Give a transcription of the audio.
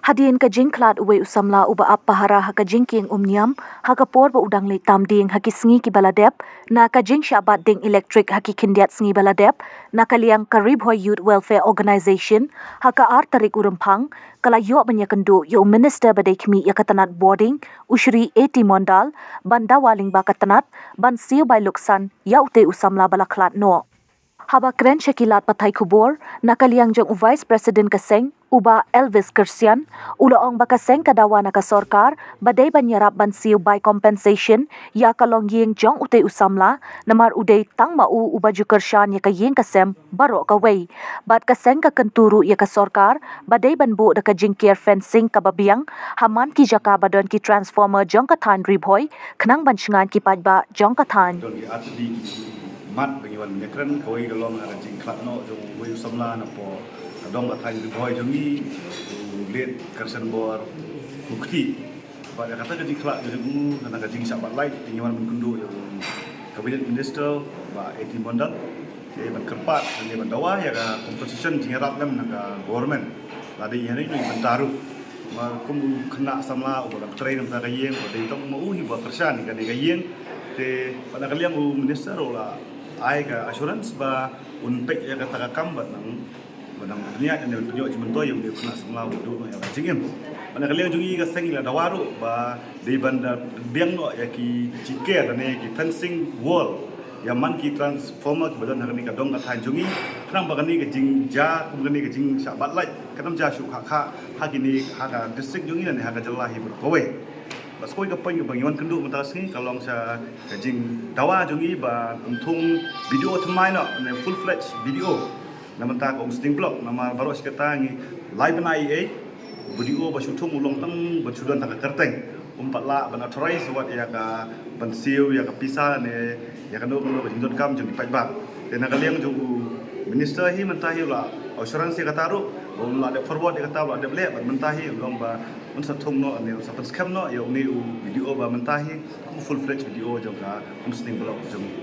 Hadien ka jingklat uwe usamla uba ap pahara ha ka jingking umniam ha ka por ba udang le tam ding ha ki sngi ki baladep na ka jing shabat ding electric ha ki kindiat sngi baladep na ka liang karib hoi youth welfare organization ha ka ar tarik urempang kala yo banya kendu yo minister badai kmi ya katanat boarding ushri 80 mondal banda waling ba katanat ban siu bai luksan ya ute usamla balaklat no Haba kren Shakilat Patai Kubor, nakaliang jong Vice President Kaseng, uba Elvis Kersian, ulaong bakaseng kadawa naka sorkar, baday banyarap bansiw by compensation, ya kalong ying jong ute usamla, namar uday tang mau uba jukersyan ya kaying kasem, baro kaway. Bat kaseng kakenturu ya ka sorkar, baday banbu daka jingkir fencing kababiang, haman ki jaka badon ki transformer jong katan ribhoy, kenang bansyngan ki pajba jong katan. Mat bagi wan nekren koi galong ada jing klatno jong wei samla na po dong ka thai boy jongi let kersen bor bukti ba ya kata jing klat jong na ka jing sabat light tinyawan mengundu yang cabinet minister ba 80 mondal dia ban kerpat dia ban dawa ya ka composition jing rat lem na ka government ladi ini ni bentaru ma kum kena samla uba train na ka yeng ba dei tong mau hi ba kersan ka ni ka yeng te pada kalian minister ola ai ka assurance ba unpek ya kata kambat nang benang dunia dan tunjuk jemento yang dia kena semula wudu ya jingin mana kalian jungi ka sengila dawaru ba di bandar biang no ya ki cike dan ki fencing wall yang man ki transformer ki badan ni ka dong ka jungi kenang ba ni ka jing ja kum ni ka jing sabat lai kenam ja shu kha gini ha ka district jungi dan ha ka jelahi berkowe bas koi ka pai bang yawan kendu mentas ni kalau sa kajing dawa jungi ba untung video thmai no ne full fledged video na menta ko sting block nama baru sekata ngi live na ia video ba shutung ulong tang ba sudan ta kerteng umpat la ban authorize wat ya ka ban siu ya ka pisa ne ya ka no ba jindot kam jungi pai ba tena kaliang jungu minister hi menta hi la assurance ka taru la de forward ka taru de le ban menta hi long ba un satung no ne sapan scam no ya uni video ba menta hi full fledged video jong ka un sting block jungi